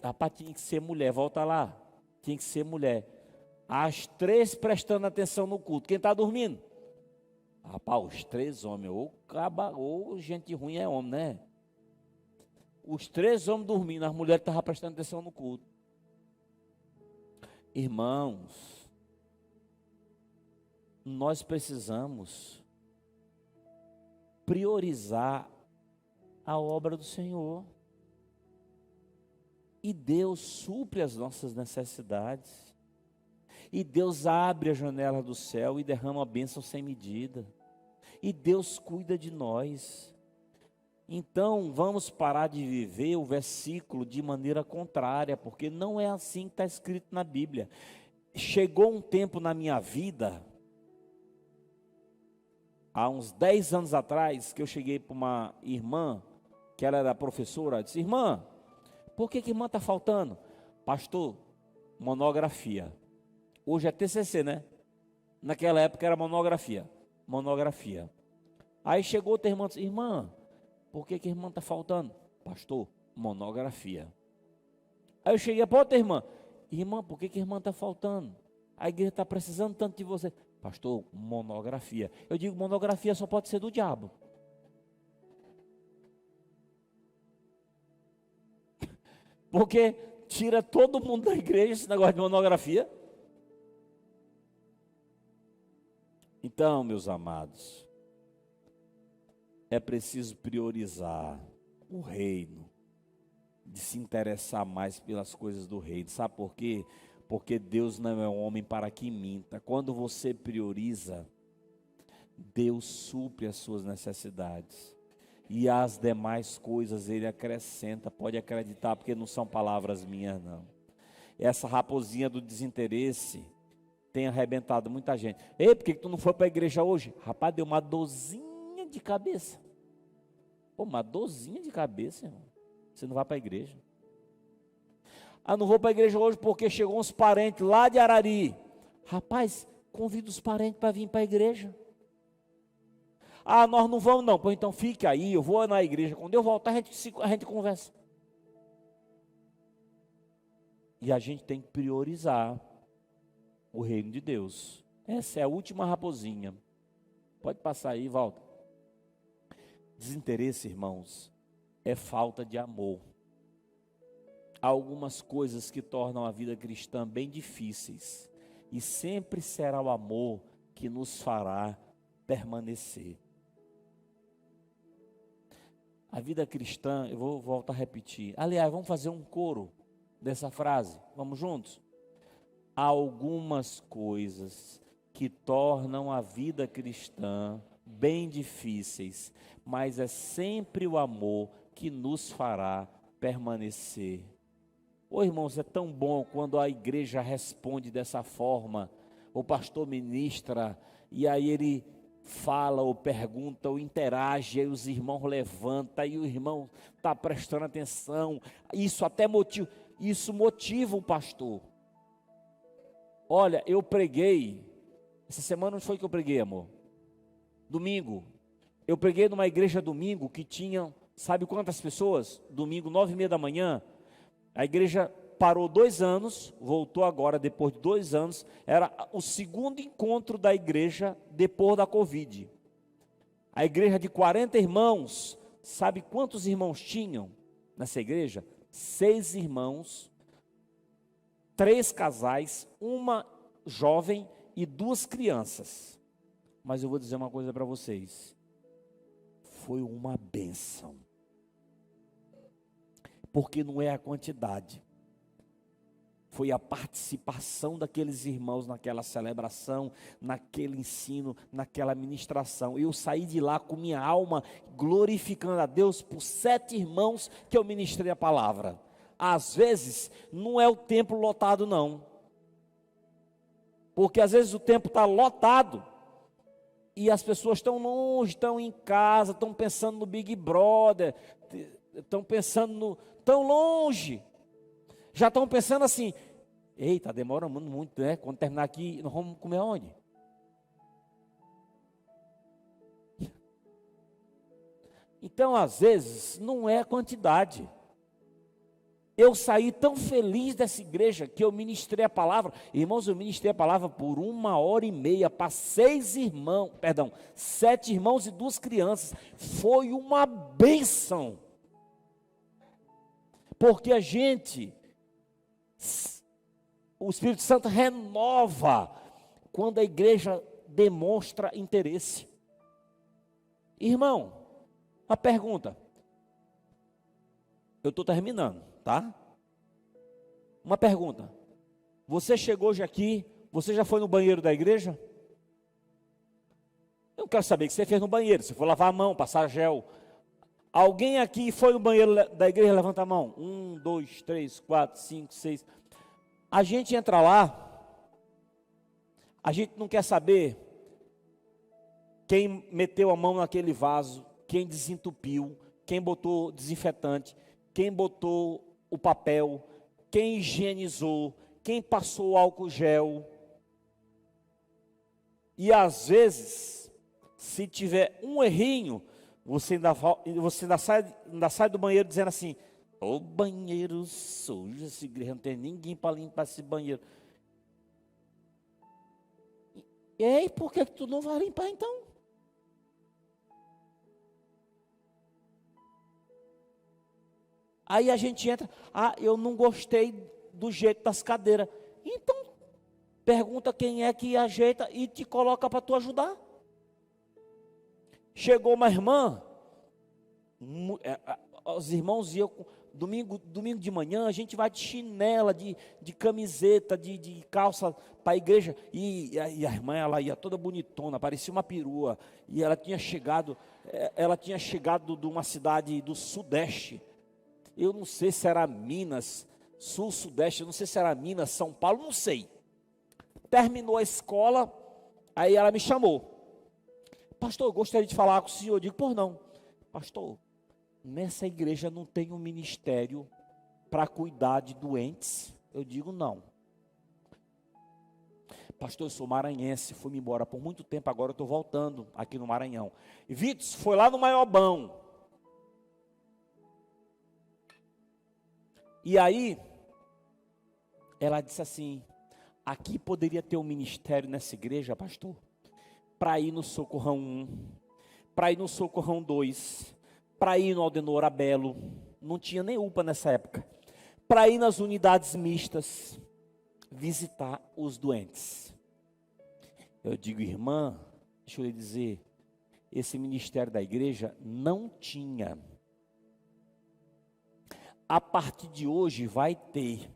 Speaker 1: Rapaz, tinha que ser mulher, volta lá, tinha que ser mulher. As 3 prestando atenção no culto, quem está dormindo? Rapaz, os 3 homens, ou gente ruim é homem, né? Os 3 homens dormindo, as mulheres estavam prestando atenção no culto. Irmãos, nós precisamos priorizar a obra do Senhor. E Deus supre as nossas necessidades. E Deus abre a janela do céu e derrama a bênção sem medida. E Deus cuida de nós. Então, vamos parar de viver o versículo de maneira contrária, porque não é assim que está escrito na Bíblia. Chegou um tempo na minha vida, há uns 10 anos atrás, que eu cheguei para uma irmã, que ela era professora, disse: irmã, por que irmã está faltando? Pastor, monografia. Hoje é TCC, né? Naquela época era monografia. Aí chegou outra irmã e disse: irmã, por que irmã está faltando? Pastor, monografia. Aí eu cheguei para outra irmã: irmã, por que irmã está faltando? A igreja está precisando tanto de você. Pastor, monografia. Eu digo, monografia só pode ser do diabo. Porque tira todo mundo da igreja esse negócio de monografia. Então, meus amados, é preciso priorizar o reino, de se interessar mais pelas coisas do reino. Sabe por quê? Porque Deus não é um homem para que minta. Quando você prioriza, Deus supre as suas necessidades. E as demais coisas Ele acrescenta. Pode acreditar, porque não são palavras minhas, não. Essa raposinha do desinteresse tem arrebentado muita gente. Ei, por que tu não foi para a igreja hoje? Rapaz, deu uma dorzinha de cabeça. Pô, uma dorzinha de cabeça, irmão. Você não vai para a igreja. Ah, não vou para a igreja hoje porque chegou uns parentes lá de Arari. Rapaz, convida os parentes para vir para a igreja. Ah, nós não vamos não. Pois então fique aí, eu vou na igreja. Quando eu voltar, a gente conversa. E a gente tem que priorizar o reino de Deus. Essa é a última raposinha. Pode passar aí, volta. Desinteresse, irmãos, é falta de amor. Há algumas coisas que tornam a vida cristã bem difíceis. E sempre será o amor que nos fará permanecer. A vida cristã, eu vou voltar a repetir. Aliás, vamos fazer um coro dessa frase. Vamos juntos? Há algumas coisas que tornam a vida cristã bem difíceis, mas é sempre o amor que nos fará permanecer. Ô irmãos, é tão bom quando a igreja responde dessa forma. O pastor ministra e aí ele fala ou pergunta ou interage, aí os irmãos levantam e o irmão está prestando atenção. Isso motiva o pastor. Olha, eu preguei, essa semana onde foi que eu preguei, amor? Domingo. Eu preguei numa igreja domingo que tinha, sabe quantas pessoas? Domingo, 9h30 da manhã. A igreja parou 2 anos, voltou agora depois de 2 anos. Era o segundo encontro da igreja depois da Covid. A igreja de 40 irmãos, sabe quantos irmãos tinham nessa igreja? 6 irmãos, 3 casais, uma jovem e 2 crianças. Mas eu vou dizer uma coisa para vocês. Foi uma bênção. Porque não é a quantidade. Foi a participação daqueles irmãos naquela celebração, naquele ensino, naquela ministração. Eu saí de lá com minha alma glorificando a Deus por 7 irmãos que eu ministrei a palavra. Às vezes, não é o templo lotado não. Porque às vezes o templo está lotado. E as pessoas estão longe, estão em casa, estão pensando no Big Brother, estão pensando tão longe. Já estão pensando assim: eita, demora muito, né? Quando terminar aqui, nós vamos comer aonde? Então, às vezes, não é a quantidade. Eu saí tão feliz dessa igreja que eu ministrei a palavra. Irmãos, eu ministrei a palavra por 1h30 para 7 irmãos e 2 crianças. Foi uma bênção. Porque o Espírito Santo renova quando a igreja demonstra interesse. Irmão, uma pergunta. Eu estou terminando, tá? Uma pergunta. Você chegou hoje aqui, você já foi no banheiro da igreja? Eu quero saber o que você fez no banheiro. Você foi lavar a mão, passar gel. Alguém aqui foi no banheiro da igreja? Levanta a mão. 1, 2, 3, 4, 5, 6. A gente entra lá, a gente não quer saber quem meteu a mão naquele vaso, quem desentupiu, quem botou desinfetante, quem botou o papel, quem higienizou, quem passou o álcool gel. E às vezes, se tiver um errinho, você ainda sai do banheiro dizendo assim: ô banheiro sujo, essa igreja não tem ninguém para limpar esse banheiro. E aí, por que tu não vai limpar então? Aí a gente entra: eu não gostei do jeito das cadeiras. Então, pergunta quem é que ajeita e te coloca para tu ajudar. Chegou uma irmã, os irmãos iam, domingo de manhã, a gente vai de chinela, de camiseta, de calça para a igreja, e a irmã, ela ia toda bonitona, parecia uma perua, e ela tinha chegado de uma cidade do Sudeste, eu não sei se era Minas, Sul-Sudeste, eu não sei se era Minas, São Paulo, não sei. Terminou a escola, aí ela me chamou: pastor, eu gostaria de falar com o senhor. Eu digo: por não. Pastor, nessa igreja não tem um ministério para cuidar de doentes? Eu digo: não. Pastor, eu sou maranhense, fui-me embora por muito tempo, agora eu estou voltando aqui no Maranhão. E Vitor, foi lá no Maiobão. E aí, ela disse assim: aqui poderia ter um ministério nessa igreja, pastor, para ir no Socorrão 1, para ir no Socorrão 2, para ir no Aldenor Abelo, não tinha nem UPA nessa época, para ir nas unidades mistas, visitar os doentes. Eu digo: irmã, deixa eu lhe dizer, esse ministério da igreja não tinha. A partir de hoje vai ter.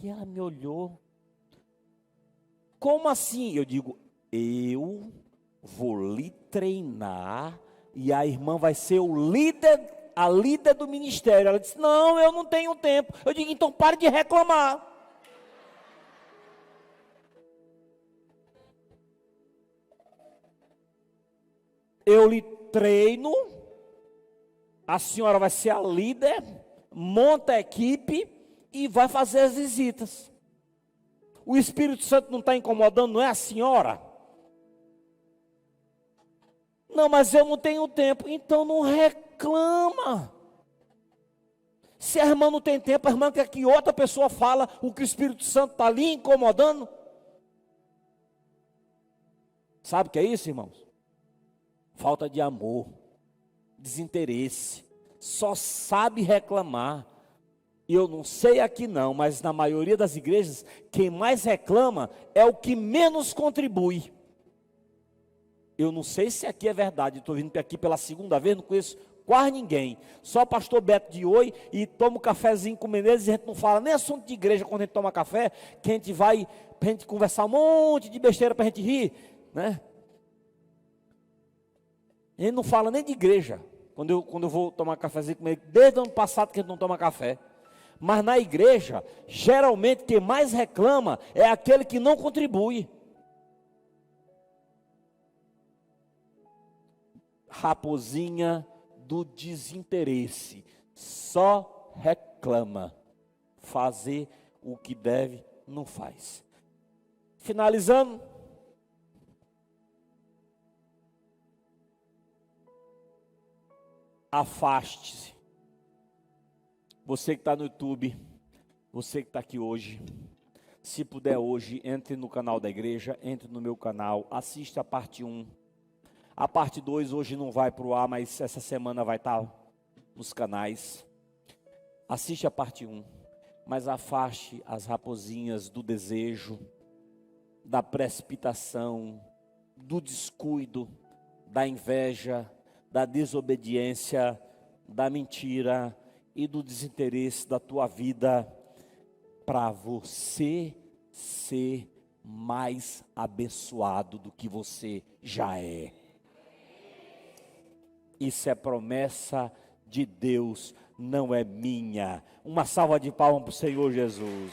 Speaker 1: E ela me olhou: como assim? Eu digo: eu vou lhe treinar e a irmã vai ser a líder do ministério. Ela disse: não, eu não tenho tempo. Eu digo: então pare de reclamar. Eu lhe treino, a senhora vai ser a líder, monta a equipe e vai fazer as visitas. O Espírito Santo não está incomodando, não é a senhora? Não, mas eu não tenho tempo. Então não reclama. Se a irmã não tem tempo, a irmã quer que outra pessoa fala o que o Espírito Santo está ali incomodando. Sabe o que é isso, irmãos? Falta de amor, desinteresse, só sabe reclamar. E eu não sei aqui não, mas na maioria das igrejas, quem mais reclama é o que menos contribui. Eu não sei se aqui é verdade, estou vindo aqui pela segunda vez, não conheço quase ninguém. Só o pastor Beto de Oi, e toma um cafezinho com o Menezes, e a gente não fala nem assunto de igreja quando a gente toma café, que a gente vai, para a gente conversar um monte de besteira para a gente rir, né? A gente não fala nem de igreja, quando eu vou tomar cafezinho com ele, desde o ano passado que a gente não toma café. Mas na igreja, geralmente quem mais reclama é aquele que não contribui. Raposinha do desinteresse, só reclama, fazer o que deve, não faz. Finalizando, afaste-se. Você que está no YouTube, você que está aqui hoje, se puder hoje, entre no canal da igreja, entre no meu canal, assista a parte 1. A parte 2 hoje não vai para o ar, mas essa semana vai estar nos canais. Assiste a parte 1, mas afaste as raposinhas do desejo, da precipitação, do descuido, da inveja, da desobediência, da mentira e do desinteresse da tua vida, para você ser mais abençoado do que você já é. Isso é promessa de Deus, não é minha. Uma salva de palmas para o Senhor Jesus.